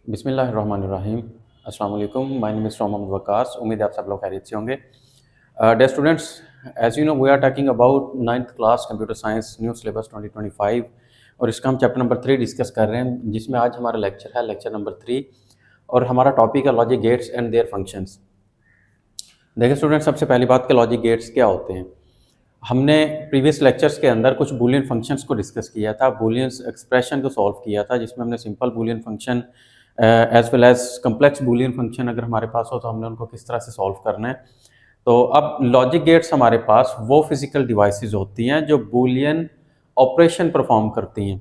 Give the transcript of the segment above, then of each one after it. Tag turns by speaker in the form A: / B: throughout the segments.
A: बिस्मिल्लाहिर्रहमानिर्रहीम। अस्सलाम वालेकुम। My name is Mohammad Waqas. उम्मीद है आप सब लोग खैरियत से होंगे। Dear students, as you know we are talking about 9th class computer science new syllabus 2025 और इसका हम चैप्टर नंबर 3 डिस्कस कर रहे हैं, जिसमें आज हमारा लेक्चर है लेक्चर नंबर 3 और हमारा टॉपिक है logic gates and their functions. देखिए स्टूडेंट्स, सबसे पहली बात कि लॉजिक गेट्स क्या होते हैं। हमने प्रीवियस लेक्चर्स के अंदर कुछ बूलियन फंक्शंस को डिस्कस किया था, बूलियंस एक्सप्रेशन को सॉल्व किया था, जिसमें हमने simple Boolean function as well as complex Boolean function अगर हमारे पास हो तो हमने उनको किस तरह से सॉल्व करना है। तो अब लॉजिक गेट्स हमारे पास वो फिजिकल डिवाइसेस होती हैं जो बूलियन ऑपरेशन परफॉर्म करती हैं।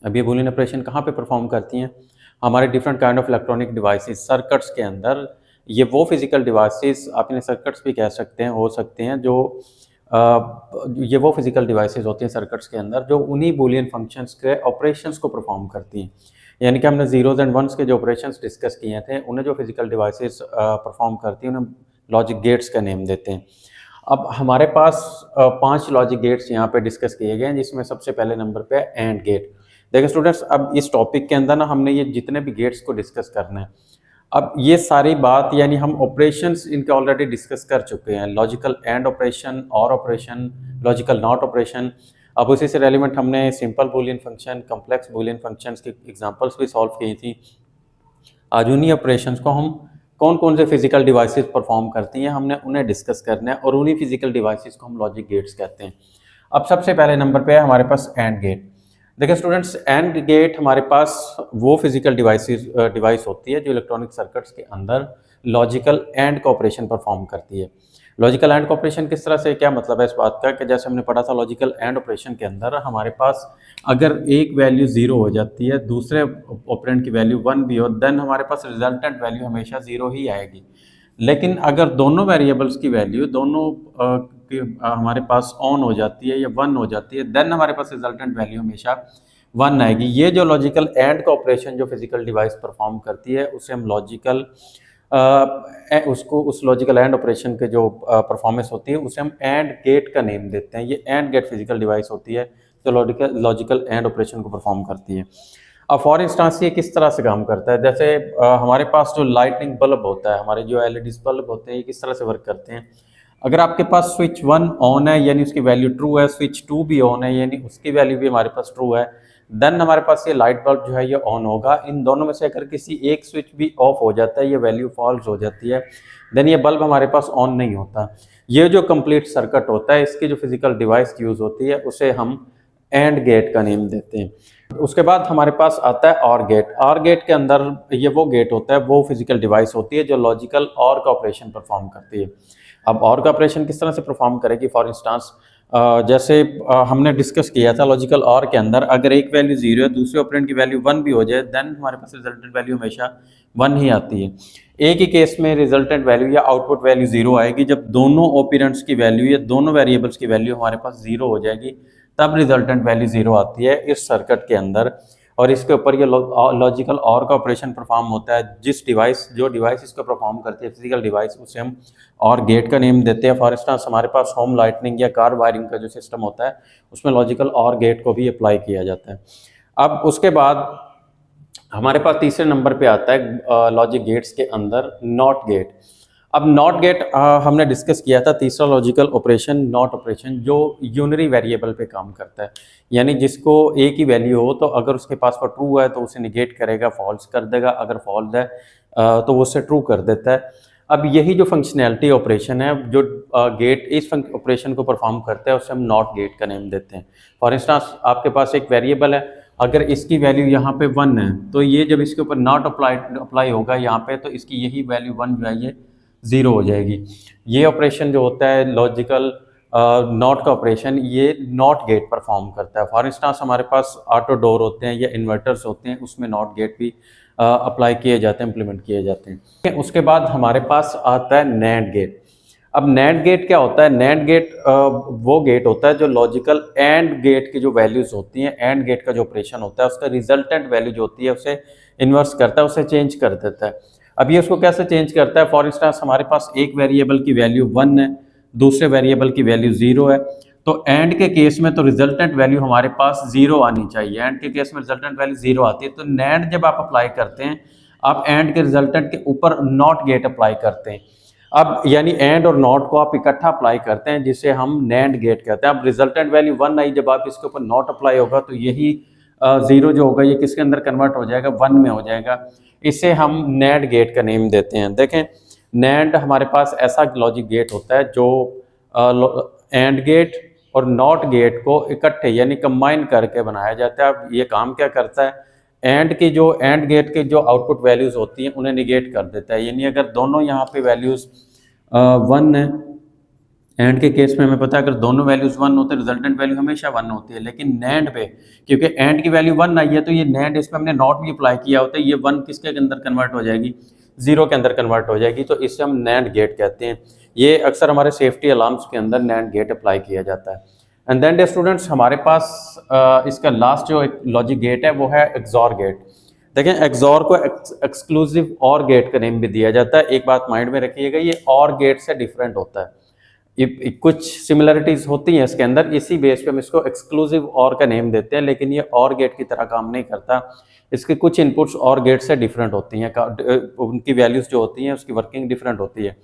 A: अब ये बूलियन ऑपरेशन कहाँ पे परफॉर्म करती हैं? हमारे different kind of electronic devices circuits के अंदर। ये वो फिजिकल डिवाइसेस, आप इन्हें सर्किट्स भी कह सकते हैं, हो सकते हैं, जो ये वो फिजिकल डिवाइसेस होती हैं सर्किट्स के अंदर जो उन्हीं बूलियन फंक्शंस के ऑपरेशंस को परफॉर्म करती हैं। यानी कि हमने जीरोज़ एंड वंस के जो ऑपरेशंस डिस्कस किए थे, उन्हें जो फिजिकल डिवाइसेस परफॉर्म करती हैं उन्हें लॉजिक गेट्स का नेम देते हैं। अब हमारे पास 5 लॉजिक गेट्स यहाँ पे डिस्कस किए गए हैं, जिसमें सबसे पहले नंबर पे है एंड गेट। देखिए स्टूडेंट्स, अब इस टॉपिक के अंदर ना हमने ये जितने भी गेट्स को डिस्कस करना है, अब ये सारी बात यानी हम ऑपरेशंस इनके ऑलरेडी डिस्कस कर चुके हैं। लॉजिकल एंड ऑपरेशन, और ऑपरेशन, लॉजिकल नॉट ऑपरेशन। अब उसी से रेलिवेंट हमने simple Boolean function, complex Boolean functions की एग्जांपल्स भी सॉल्व की थी। आज उन्हीं ऑपरेशंस को हम कौन कौन से फिजिकल डिवाइसेस परफॉर्म करती हैं हमने उन्हें डिस्कस करना है, और उन्हीं फिजिकल डिवाइसेस को हम लॉजिक गेट्स कहते हैं। अब सबसे पहले नंबर पे है हमारे पास एंड गेट। देखिए स्टूडेंट्स, एंड गेट हमारे पास वो फिजिकल डिवाइस होती है जो इलेक्ट्रॉनिक सर्किट्स के अंदर लॉजिकल एंड का ऑपरेशन परफॉर्म करती है। लॉजिकल एंड का ऑपरेशन किस तरह से, क्या मतलब है इस बात का कि जैसे हमने पढ़ा था लॉजिकल एंड ऑपरेशन के अंदर हमारे पास अगर एक वैल्यू 0 हो जाती है, दूसरे ऑपरेंड की वैल्यू 1 भी हो, देन हमारे पास रिजल्टेंट वैल्यू हमेशा 0 ही आएगी। लेकिन अगर दोनों वेरिएबल्स की वैल्यू दोनों हमारे पास ऑन हो जाती है या 1 हो जाती है, देन हमारे पास रिजल्टेंट वैल्यू हमेशा 1 आएगी। ये जो लॉजिकल एंड का ऑपरेशन जो फिजिकल डिवाइस परफॉर्म करती है उसे हम लॉजिकल उसको उस लॉजिकल एंड ऑपरेशन के जो परफॉर्मेंस होती है उसे हम एंड गेट का नेम देते हैं। ये एंड गेट फिजिकल डिवाइस होती है जो लॉजिकल एंड ऑपरेशन को परफॉर्म करती है। अब फॉर इंस्टांस ये किस तरह से काम करता है, जैसे हमारे पास जो लाइटनिंग बल्ब होता है, हमारे जो एलईडी बल्ब होते हैं, ये किस तरह से वर्क करते हैं। अगर आपके पास स्विच 1 ऑन है यानी उसकी वैल्यू ट्रू है, स्विच 2 भी ऑन है यानी उसकी वैल्यू भी हमारे पास ट्रू है, देन हमारे पास ये लाइट बल्ब जो है ये ऑन होगा। इन दोनों में से अगर किसी एक स्विच भी ऑफ हो जाता है, ये वैल्यू फॉल्स हो जाती है, देन ये बल्ब हमारे पास ऑन नहीं होता। ये जो कंप्लीट सर्किट होता है, इसकी जो फिजिकल डिवाइस यूज होती है उसे हम एंड गेट का नेम देते हैं। उसके बाद हमारे पास आता है और गेट। और गेट के अंदर ये वो गेट होता है, वो फिजिकल डिवाइस होती है जो लॉजिकल और का ऑपरेशन परफॉर्म करती है। अब और का ऑपरेशन किस तरह से परफॉर्म करेगी, फॉर इंस्टांस जैसे हमने डिस्कस किया था लॉजिकल और के अंदर, अगर एक वैल्यू 0 है, दूसरे ऑपरेंड की वैल्यू 1 भी हो जाए, देन हमारे पास रिजल्टेंट वैल्यू हमेशा 1 ही आती है। एक ही केस में रिजल्टेंट वैल्यू या आउटपुट वैल्यू 0 आएगी जब दोनों ऑपरेंड्स की वैल्यू या दोनों वेरिएबल्स की वैल्यू हमारे पास 0 हो जाएगी, तब रिजल्टेंट वैल्यू 0 आती है इस सर्किट के अंदर। और इसके ऊपर ये लॉजिकल और का ऑपरेशन परफॉर्म होता है। जो डिवाइस इसको परफॉर्म करती है फिजिकल डिवाइस, उसे हम और गेट का नेम देते हैं। फॉर इंस्टांस हमारे पास होम लाइटनिंग या कार वायरिंग का जो सिस्टम होता है उसमें लॉजिकल और गेट को भी अप्लाई किया जाता है। अब उसके बाद हमारे पास तीसरे नंबर पे आता है लॉजिक गेट्स के अंदर नॉट गेट। अब नॉट गेट हमने डिस्कस किया था, तीसरा लॉजिकल ऑपरेशन नॉट ऑपरेशन, जो यूनरी वेरिएबल पे काम करता है। यानी जिसको एक ही वैल्यू हो तो अगर उसके पास वो ट्रू है तो उसे निगेट करेगा, फॉल्स कर देगा, अगर फॉल्स है तो वो उसे ट्रू कर देता है। अब यही जो फंक्शनैलिटी ऑपरेशन है, जो गेट इस ऑपरेशन को परफॉर्म करता है, उसे हम नॉट गेट का नेम देते हैं। फॉर इंस्टांस आपके पास एक वेरिएबल है, अगर इसकी वैल्यू यहाँ पे 1 है तो ये जब इसके ऊपर नॉट अप्लाई होगा यहाँ पे, तो इसकी यही वैल्यू 1 जो है ये 0 हो जाएगी। ये ऑपरेशन जो होता है लॉजिकल नॉट का ऑपरेशन, ये नॉट गेट परफॉर्म करता है। फॉर इंस्टांस हमारे पास ऑटो डोर होते हैं या इन्वर्टर्स होते हैं, उसमें नॉट गेट भी अप्लाई किए जाते हैं, इम्प्लीमेंट किए जाते हैं। उसके बाद हमारे पास आता है नैंड गेट। अब नैंड गेट क्या होता है? नैंड गेट वो गेट होता है जो लॉजिकल एंड गेट की जो वैल्यूज होती हैं, एंड गेट का जो ऑपरेशन होता है उसका रिजल्टेंट वैल्यू जो होती है उसे इन्वर्स करता है, उसे चेंज कर देता है। अब ये उसको कैसे चेंज करता है? फॉर इंस्टांस हमारे पास एक वेरिएबल की वैल्यू 1 है, दूसरे वेरिएबल की वैल्यू 0 है, तो एंड के केस में तो रिजल्टेंट वैल्यू हमारे पास 0 आनी चाहिए। एंड के केस में रिजल्टेंट वैल्यू 0 आती है, तो नैंड जब आप अप्लाई करते हैं, आप एंड के रिजल्टेंट के ऊपर नॉट गेट अप्लाई करते हैं। अब यानी एंड और नॉट को आप इकट्ठा अप्लाई करते हैं, जिसे हम नैंड गेट कहते हैं। अब रिजल्टेंट वैल्यू 1 आई, जब आप इसके ऊपर नॉट अप्लाई होगा तो यही 0 जो होगा ये किसके अंदर कन्वर्ट हो जाएगा, 1 में हो जाएगा। इसे हम नैंड गेट का नेम देते हैं। देखें, नैंड हमारे पास ऐसा लॉजिक गेट होता है जो एंड गेट और नॉट गेट को इकट्ठे यानी कंबाइन करके बनाया जाता है। अब ये काम क्या करता है, एंड गेट के जो आउटपुट वैल्यूज होती हैं उन्हें निगेट कर देता है। यानी अगर दोनों यहाँ पे वैल्यूज 1 है, एंड के केस में हमें पता है अगर दोनों वैल्यूज 1 होते हैं रिजल्टेंट वैल्यू हमेशा 1 होती है। लेकिन नैंड पे क्योंकि एंड की वैल्यू 1 आई है, तो ये नैंड इसमें हमने नॉट भी अप्लाई किया होता है, ये 1 किसके अंदर कन्वर्ट हो जाएगी, 0 के अंदर कन्वर्ट हो जाएगी। तो इससे हम नैंड गेट कहते हैं। ये अक्सर हमारे सेफ्टी अलार्म्स के अंदर नैंड गेट अप्लाई किया जाता है। एंड देन स्टूडेंट्स, हमारे पास इसका लास्ट जो एक लॉजिक गेट है वो है एक्सॉर गेट। देखें, एक्सॉर को एक्सक्लूसिव और गेट का नेम भी दिया जाता है। एक बात माइंड में रखिएगा, ये और गेट से डिफरेंट होता है। कुछ सिमिलरिटीज होती हैं इसके अंदर, इसी बेस पे हम इसको एक्सक्लूसिव और का नेम देते हैं, लेकिन ये और गेट की तरह काम नहीं करता। इसके कुछ इनपुट्स और गेट से डिफरेंट होती हैं, उनकी वैल्यूज जो होती हैं उसकी वर्किंग डिफरेंट होती है।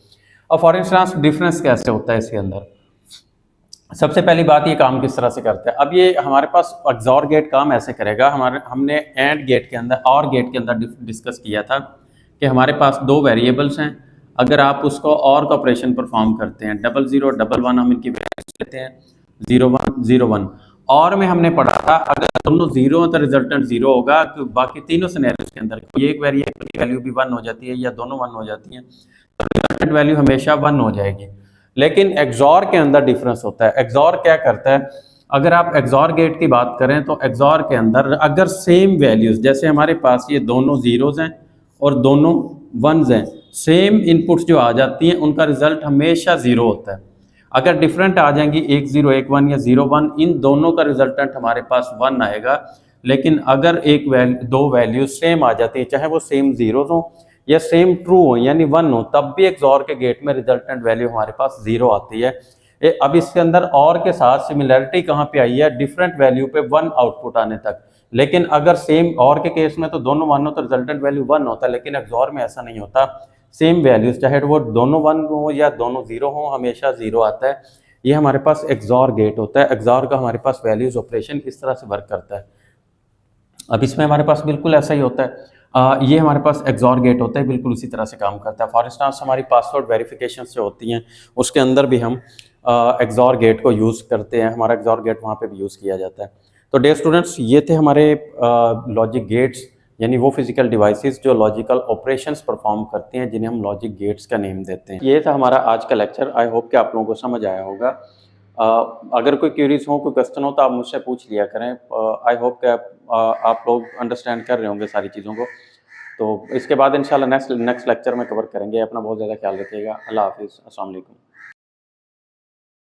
A: और फॉर इंस्टेंस डिफरेंस कैसे होता है इसके अंदर, सबसे पहली बात ये काम किस तरह से करता है। अब ये हमारे पास एक्सॉर गेट काम ऐसे करेगा, हमने एंड गेट के अंदर और गेट के अंदर डिस्कस किया था कि हमारे पास दो वेरिएबल्स हैं, अगर आप उसको और का ऑपरेशन परफॉर्म करते हैं, 00 11 हम इनकी वैल्यूज लेते हैं, 01 01। और में हमने पढ़ा था अगर दोनों 0 हैं तो रिजल्टेंट 0 होगा, तो बाकी तीनों सिनेरियोज के अंदर कोई एक वेरिएबल की वैल्यू भी 1 हो जाती है या दोनों 1 हो जाती हैं, तो रिजल्टेंट वैल्यू हमेशा 1 हो जाएगी। लेकिन एक्सॉर के अंदर डिफरेंस होता है। एक्सॉर क्या करता है, अगर आप एक्सॉर गेट की बात करें तो एक्सॉर के अंदर अगर सेम वैल्यूज, जैसे हमारे पास ये दोनों जीरोज हैं और दोनों वंस हैं, सेम इनपुट्स जो आ जाती हैं उनका रिजल्ट हमेशा 0 होता है। अगर डिफरेंट आ जाएंगी 1 0 1 1 या 0 1, इन दोनों का रिजल्टेंट हमारे पास 1 आएगा। लेकिन अगर दो वैल्यूज सेम आ जाती है, चाहे वो सेम जीरोज हों या सेम ट्रू हो यानी 1 हो, तब भी एक्सॉर के गेट में रिजल्टेंट वैल्यू हमारे पास 0 आती है। अब इसके अंदर और के साथ सिमिलरिटी कहाँ पे आई है, डिफरेंट वैल्यू पे 1 आउटपुट आने तक। लेकिन अगर सेम और के केस में तो दोनों 1 हो तो रिजल्टेंट वैल्यू 1 होता है, लेकिन एक्सॉर में ऐसा नहीं होता। सेम वैल्यूज चाहे वो दोनों 1 हो या दोनों 0 हो, हमेशा 0 आता है। ये हमारे पास एक्सॉर गेट होता है। एक्सॉर का हमारे पास वैल्यूज ऑपरेशन इस तरह से वर्क करता है। अब इसमें हमारे पास बिल्कुल ऐसा ही होता है। ये हमारे पास एक्सॉर गेट होता है, बिल्कुल उसी तरह से काम करता है। फॉर इंस्टेंस हमारी पासवर्ड वेरिफिकेशन जो होती हैं उसके अंदर भी हम एक्सॉर गेट को यूज़ करते हैं, हमारा एक्सॉर गेट वहाँ पे भी यूज़ किया जाता है। तो डियर स्टूडेंट्स, ये थे हमारे लॉजिक गेट्स, यानी वो फिजिकल डिवाइसेस जो लॉजिकल ऑपरेशंस परफॉर्म करती हैं, जिन्हें हम लॉजिक गेट्स का नेम देते हैं। ये था हमारा आज का लेक्चर। आई होप कि आप लोगों को समझ आया होगा। अगर कोई क्यूरीज हो, कोई क्वेश्चन हो तो आप मुझसे पूछ लिया करें। आई होप कि आप लोग अंडरस्टैंड कर रहे होंगे सारी चीज़ों को। तो इसके बाद इंशाल्लाह नेक्स्ट लेक्चर में कवर करेंगे। अपना बहुत ज़्यादा ख्याल रखिएगा। अल्लाह हाफिज़। अस्सलाम वालेकुम।